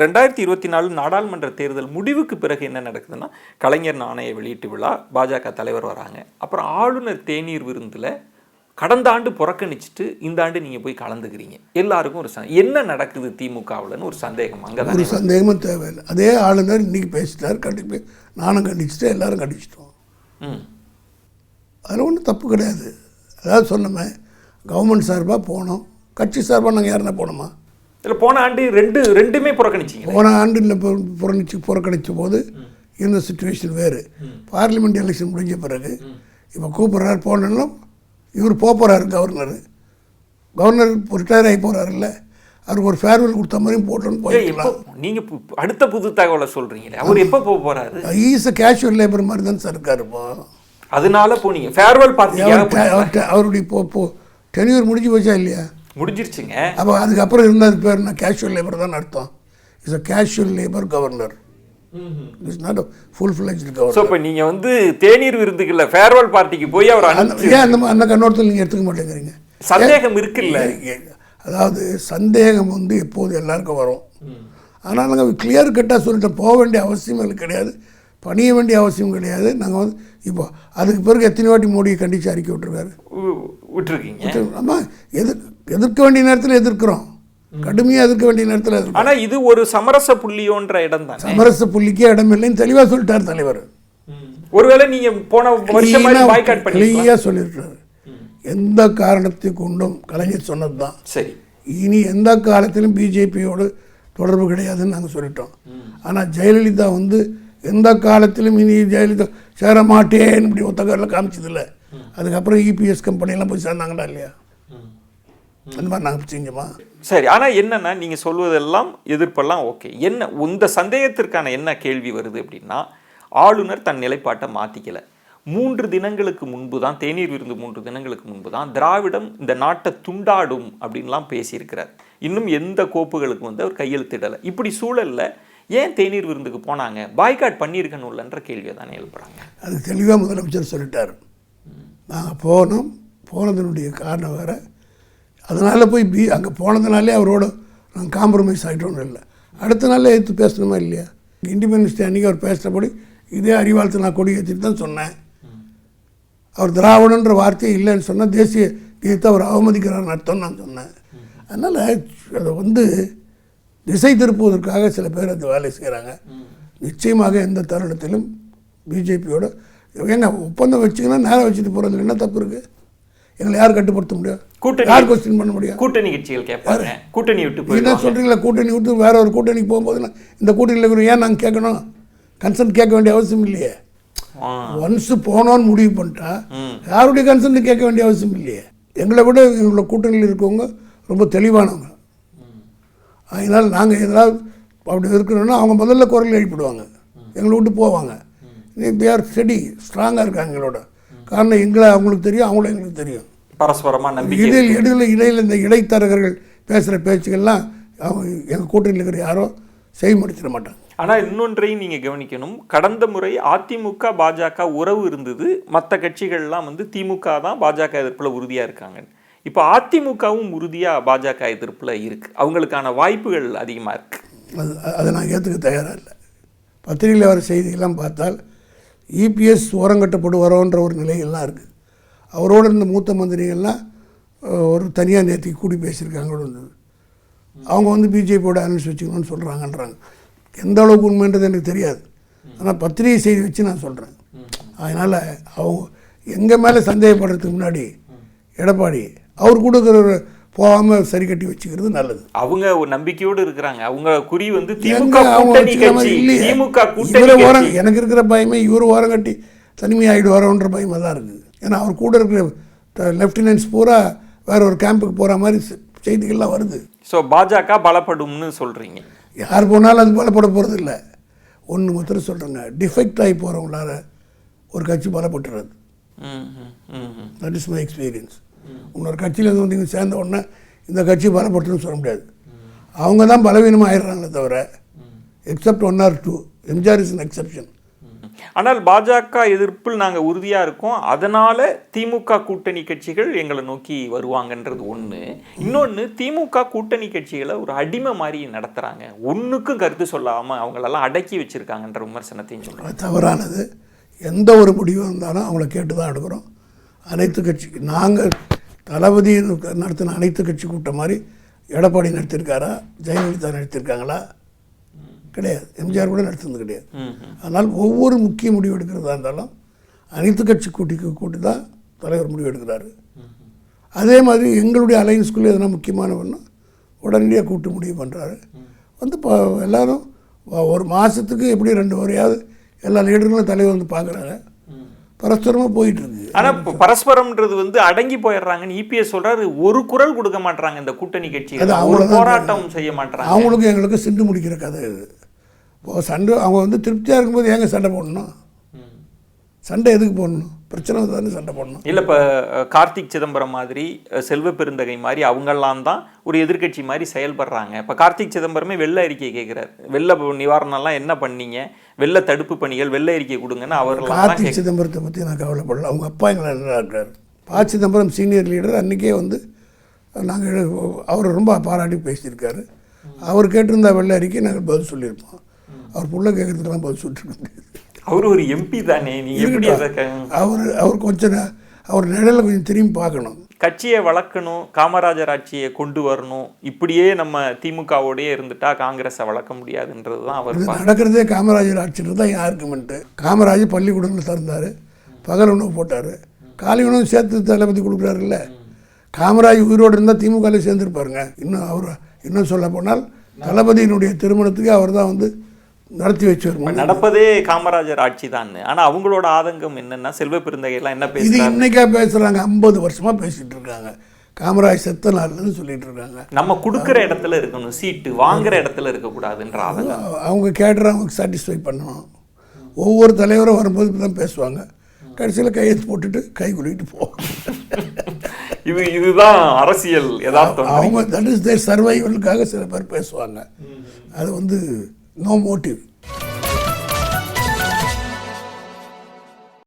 2024 நாடாளுமன்ற தேர்தல் முடிவுக்கு பிறகு என்ன நடக்குதுன்னா, கலைஞர் நாணய வெளியீட்டு விழா, பாஜக தலைவர் வராங்க. அப்புறம் ஆளுநர் தேநீர் விருந்தில் கடந்த ஆண்டு புறக்கணிச்சுட்டு இந்த ஆண்டு நீங்கள் போய் கலந்துக்கிறீங்க. எல்லாருக்கும் ஒரு என்ன நடக்குது திமுகவில்னு ஒரு சந்தேகம். அங்கே ஒரு சந்தேகமும் தேவையில்லை. அதே ஆளுநர் இன்னைக்கு பேசிட்டார், கண்டிப்பாக நானும் கண்டிச்சுட்டு எல்லாரும் கண்டிச்சிட்டோம். அதில் ஒன்றும் தப்பு கிடையாது. அதாவது சொன்னோமே, கவர்மெண்ட் சார்பாக போனோம், கட்சி சார்பாக நாங்கள் யாருன்னா போனோமா? இல்லை, போன ஆண்டு ரெண்டுமே புறக்கணிச்சிங்க. போன ஆண்டு இல்லை புறக்கணித்த போது இந்த சுச்சுவேஷன் வேறு. பார்லிமெண்ட் எலெக்ஷன் முடிஞ்ச பிறகு இப்போ கூப்பிட்றாரு, போனாலும் இவர் போகிறாரு. கவர்னர் ரிட்டையர் ஆகி போகிறாருல்ல, அவருக்கு ஒரு ஃபேர்வெல் கொடுத்த மாதிரியும் போட்டோன்னு போயிடலாம். நீங்கள் அடுத்த புது தகவலை சொல்கிறீங்களே, அவர் எப்போ போகிறாரு? ஈஸ் கேஷுவல் லேபர் மாதிரி தான் சார் இருக்காரு. இப்போ அதனால போனீங்க ஃபேர்வெல் பார்ட்டி. அவருடைய இப்போ டென்யூர் முடிஞ்சு போச்சா இல்லையா? முடிஞ்சிருச்சுங்க. அப்போ அதுக்கப்புறம் இருந்தது பேர் என்ன? கேஷுவல் லேபர் தான் அர்த்தம். It's a casual labour governor. It's not full fledged governor. So இப்போ நீங்கள் தேநீர் விருந்துக்குள்ள ஃபேர்வெல் பார்ட்டிக்கு போய் அவர் ஏன் அந்த கண்ணோட்டத்தில் நீங்கள் எடுத்துக்க மாட்டேங்கிறீங்க? சந்தேகம் இருக்குல்ல. அதாவது சந்தேகம் எப்போது எல்லாருக்கும் வரும். ஆனால் நாங்கள் கிளியர் கட்டாக சொல்லிட்டோம், போக வேண்டிய அவசியம் கிடையாது, பணிய வேண்டிய அவசியம் கிடையாது. நாங்கள் இப்போ அதுக்கு பிறகு எத்தனை வாட்டி மோடியை கண்டித்து அறிக்கை விட்டுருக்கீங்க. ஆமாம், எதிர்க்க வேண்டிய நேரத்தில் எதிர்க்கிறோம், கடுமையாக எதிர்க்க வேண்டிய நேரத்தில். ஆனால் இது ஒரு சமரச புள்ளியோன்ற இடம் தான். சமரச புள்ளிக்கே இடம் இல்லைன்னு தெளிவாக சொல்லிட்டார் தலைவர். ஒருவேளை நீங்கள் போன வருஷம் கிளியாக சொல்லியிருக்காரு. எந்த காரணத்தை கொண்டும் கலைஞர் சொன்னது தான் சரி, இனி எந்த காலத்திலும் பிஜேபியோடு தொடர்பு கிடையாதுன்னு நாங்கள் சொல்லிட்டோம். ஆனால் ஜெயலலிதா எந்த காலத்திலும் இனி ஜெயலலிதா சேர மாட்டேன்னு இப்படி ஒத்தக்காரில் காமிச்சதில்லை. அதுக்கப்புறம் இபிஎஸ் கம்பெனியெல்லாம் போய் சேர்ந்தாங்களா இல்லையா? அந்த மாதிரி நாங்கள் செஞ்சோமா? சரி. ஆனால் என்னென்னா, நீங்கள் சொல்வதெல்லாம் எதிர்ப்பெல்லாம் ஓகே. என்ன இந்த சந்தேகத்திற்கான என்ன கேள்வி வருது அப்படின்னா, ஆளுநர் தன் நிலைப்பாட்டை மாற்றிக்கலை. 3 தினங்களுக்கு முன்பு தான், தேநீர் விருந்து 3 தினங்களுக்கு முன்பு தான் திராவிடம் இந்த நாட்டை துண்டாடும் அப்படின்லாம் பேசியிருக்கிறார். இன்னும் எந்த கோப்புகளுக்கு அவர் கையெழுத்திடலை. இப்படி சூழலில் ஏன் தேநீர் விருந்துக்கு போனாங்க? பாய்காட் பண்ணியிருக்கணும்லன்ற கேள்வியை தானே எழுப்புறாங்க. அது தெளிவாக முதலமைச்சர் சொல்லிட்டார். நாங்கள் போனதனுடைய காரணம் வேறு. அதனால் போய் அங்கே போனதுனாலே அவரோட நாங்கள் காம்ப்ரமைஸ் ஆகிட்டோன்னு இல்லை. அடுத்த நாளில் எடுத்து பேசணுமா இல்லையா? இண்டிபெண்டன்ஸ் டே அன்றைக்கி அவர் பேசுகிறபடி இதே அறிவாளத்தை நான் கொடி ஏற்றிட்டு தான் சொன்னேன். அவர் திராவிடன்ற வார்த்தையே இல்லைன்னு சொன்னால் தேசிய கீதத்தை அவர் அவமதிக்கிறார்னு அர்த்தம் நான் சொன்னேன். அதனால் அதை திசை திருப்புவதற்காக சில பேர் அந்த வேலை செய்கிறாங்க. நிச்சயமாக எந்த தருணத்திலும் பிஜேபியோட ஏங்க ஒப்பந்தம் வச்சுங்கன்னா நேரம் வச்சுட்டு போகிறதுல என்ன தப்பு இருக்குது? எங்களை யார் கட்டுப்படுத்த முடியும்? யார் கொஸ்டின் பண்ண முடியும்? கூட்டணி கட்சிகள் கேட்பாங்க, கூட்டணி விட்டு என்ன சொல்கிறீங்களா? கூட்டணி விட்டு வேற ஒரு கூட்டணிக்கு போகும்போது இந்த கூட்டணியில் இருக்கிற ஏன் நாங்கள் கேட்கணும்? கன்சென்ட் கேட்க வேண்டிய அவசியம் இல்லையே. ஒன்ஸ் போனோன்னு முடிவு பண்ணிட்டா யாருடைய கன்சென்ட் கேட்க வேண்டிய அவசியம் இல்லையே. எங்களை விட எங்களோட கூட்டணியில் இருக்கவங்க ரொம்ப தெளிவானவங்க. அதனால் நாங்கள் எதாவது அப்படி இருக்கிறோன்னா அவங்க முதல்ல குரல் எழுப்பிடுவாங்க, எங்களை விட்டு போவாங்க. தே ஆர் ஸ்டெடி, ஸ்ட்ராங்காக இருக்காங்க எங்களோட. காரணம் எங்களை அவங்களுக்கு தெரியும், அவங்களும் எங்களுக்கு தெரியும். பரஸ்பரமாக நம்பிக்கை. இடையில் இந்த இடைத்தரகர்கள் பேசுகிற பேச்சுக்கள்லாம் அவங்க எங்கள் கூட்டணியில் இருக்கிற யாரோ செய்முடிச்சிட மாட்டாங்க. ஆனால் இன்னொன்றையும் நீங்கள் கவனிக்கணும். கடந்த முறை அதிமுக பாஜக உறவு இருந்தது, மற்ற கட்சிகள்லாம் திமுக தான் பாஜக எதிர்ப்பில் உறுதியாக இருக்காங்க. இப்போ அதிமுகவும் உறுதியாக பாஜக எதிர்ப்பில் இருக்குது. அவங்களுக்கான வாய்ப்புகள் அதிகமாக இருக்குது. அதை நான் ஏற்றுக்க தயாராக இல்லை. பத்திரிகையில் வர செய்திகள்லாம் பார்த்தால் இபிஎஸ் ஓரங்கட்டப்படுவாரோன்ற ஒரு நிலைகள்லாம் இருக்குது. அவரோடு இருந்த மூத்த மந்திரிகள்லாம் ஒரு தனியாக நேற்றுக்கு கூடி பேசியிருக்காங்களோ இருந்தது. அவங்க பிஜேபியோட அலைன்ஸ் வச்சுக்கணும்னு சொல்கிறாங்கன்றாங்க. எந்த அளவுக்கு உண்மைன்றது எனக்கு தெரியாது. ஆனால் பத்திரிகை செய்தி வச்சு நான் சொல்கிறேன். அதனால் அவங்க எங்கள் மேலே சந்தேகப்படுறதுக்கு முன்னாடி எடப்பாடி அவர் கூட போகாமல் சரி கட்டி வச்சுக்கிறது நல்லது. அவங்க ஒரு நம்பிக்கையோடு இருக்கிறாங்க. அவங்க குறி எனக்கு இருக்கிற பயமே இவர் ஓரம் கட்டி தனிமையாகிடுவாரோன்ற பயமாக தான் இருக்குது. ஏன்னா அவர் கூட இருக்கிற லெஃப்டினன்ட்ஸ் பூரா வேற ஒரு கேம்புக்கு போகிற மாதிரி செய்திகள்லாம் வருது. ஸோ பாஜக பலப்படும்னு சொல்கிறீங்க. யார் போனாலும் அது பலப்பட போகிறது இல்லை. ஒன்று மாத்திரம் சொல்கிறேங்க, டிஃபெக்ட் ஆகி போகிறவங்களால ஒரு கட்சி பலப்பட்டுறது. That is my experience. இன்னொரு கட்சியில் நீங்கள் சேர்ந்த உடனே இந்த கட்சி பலப்பட்டுன்னு சொல்ல முடியாது. அவங்க தான் பலவீனமாக ஆயிடுறாங்களே தவிர, accept 1 or 2. MGR is an exception. ஆனால் பாஜக எதிர்ப்பில் நாங்கள் உறுதியாக இருக்கோம், அதனால திமுக கூட்டணி கட்சிகள் எங்களை நோக்கி வருவாங்கன்றது ஒன்று. இன்னொன்று, திமுக கூட்டணி கட்சிகளை ஒரு அடிமை மாதிரி நடத்துகிறாங்க, ஒன்றுக்கும் கருத்து சொல்லாமல் அவங்களெல்லாம் அடக்கி வச்சுருக்காங்கன்ற விமர்சனத்தையும் சொல்கிறாங்க. தவறானது. எந்த ஒரு முடிவு இருந்தாலும் அவங்கள கேட்டு தான் எடுக்கிறோம். அனைத்து கட்சி நாங்கள் தளபதி நடத்தின அனைத்து கட்சி கூட்டம் மாதிரி எடப்பாடி நடத்தியிருக்காரா, ஜெயலலிதா நடத்தியிருக்காங்களா? கிடையாது. எம்ஜிஆர் கூட நடத்துனது கிடையாது. அதனால் ஒவ்வொரு முக்கிய முடிவு எடுக்கிறதா இருந்தாலும் அனைத்து கட்சி கூட்டி தான் தலைவர் முடிவு எடுக்கிறாரு. அதே மாதிரி எங்களுடைய அலையன்ஸ்குள்ளே எதனா முக்கியமான ஒன்று உடனடியாக கூட்டு முடிவு பண்ணுறாரு. வந்து இப்போ எல்லோரும் ஒரு மாதத்துக்கு எப்படி 2 முறையாவது எல்லா லீடர்களும் தலைவர் வந்து பார்க்குறாங்க. பரஸ்பரமாக போயிட்டுருக்கு. ஆனால் இப்போ பரஸ்பரம்ன்றது வந்து அடங்கி போயிடுறாங்கன்னு இபிஎஸ் சொல்கிறாரு. ஒரு குரல் கொடுக்க மாட்டுறாங்க இந்த கூட்டணி கட்சிகள், அவங்க போராட்டம் செய்ய மாட்டாங்க. அவங்களுக்கு எங்களுக்கு சிண்டு முடிக்கிற கதை இது. இப்போ சண்டை அவங்க வந்து திருப்தியாக இருக்கும்போது ஏங்க சண்டை போடணும்? சண்டை எதுக்கு போடணும்? பிரச்சனை தானே சண்டை போடணும். இல்லை, இப்போ கார்த்திக் சிதம்பரம் மாதிரி, செல்வ பெருந்தகை மாதிரி அவங்கெல்லாம் தான் ஒரு எதிர்கட்சி மாதிரி செயல்படுறாங்க. இப்போ கார்த்திக் சிதம்பரமே வெள்ள அறிக்கையை கேட்குறாரு. வெள்ள நிவாரணம்லாம் என்ன பண்ணீங்க, வெள்ள தடுப்பு பணிகள், வெள்ள அறிக்கை கொடுங்கன்னு அவர்கள். கார்த்திக் சிதம்பரத்தை பற்றி நான் கவலைப்படல. அவங்க அப்பா எங்களை நல்லா இருக்கார். ப. Chidambaram senior leader. அன்றைக்கே வந்து நாங்கள் அவர் ரொம்ப பாராட்டி பேசியிருக்காரு. அவர் கேட்டிருந்தா வெள்ள அறிக்கை நாங்கள் பதில் சொல்லியிருப்போம். அவர் புள்ள கேட்குறதுக்கெல்லாம் பதில் சொல்லிட்டு முடியாது. அவர் ஒரு எம்பி தானே, நீ எப்படி அவர் கொஞ்சம் அவர் நிழலில் கொஞ்சம் திரும்பி பார்க்கணும். கட்சியை வளர்க்கணும், காமராஜர் ஆட்சியை கொண்டு வரணும், இப்படியே நம்ம திமுகவோடையே இருந்துட்டா காங்கிரஸை வளர்க்க முடியாதுன்றது தான் அவர் நடக்கிறதே. காமராஜர் ஆட்சின்றது தான் ஆர்குமெண்ட்டு. காமராஜர் பள்ளிக்கூடங்கள் திறந்தார், பகல் உணவு போட்டார், காலை உணவு சேர்த்து தளபதி கொடுக்குறாருல்ல. காமராஜ் உயிரோடு இருந்தால் திமுகவில் சேர்ந்துருப்பாருங்க. இன்னும் சொல்ல போனால் தளபதியினுடைய திருமணத்துக்கு அவர் தான் வந்து நடத்தி வச்சிருக்கோம். நடப்பதே காமராஜர் ஆட்சி தான். ஆனால் அவங்களோட ஆதங்கம் என்னன்னா, செல்வ பெருந்தகைலாம் என்ன பேசுறாங்க? இது இன்னைக்கா பேசுகிறாங்க, 50 வருஷமாக பேசிகிட்டு இருக்காங்க. காமராஜ் செத்த நாள்னு சொல்லிட்டு இருக்காங்க. நம்ம கொடுக்குற இடத்துல இருக்கணும், சீட்டு வாங்குற இடத்துல இருக்கக்கூடாதுன்ற ஆதங்கம். அவங்க கேட்டுறவங்களுக்கு சாட்டிஸ்ஃபை பண்ணணும். ஒவ்வொரு தலைவரும் வரும்போது தான் பேசுவாங்க. கடைசியில் கையெழுத்து போட்டுட்டு கை குளிக்கிட்டு போவாங்க. இதுதான் அரசியல் யதார்த்தம். அவங்க தட் இஸ் தேர் சர்வைவலுக்காக சில பேர் பேசுவாங்க. அது வந்து நோ மோட்டிவ்.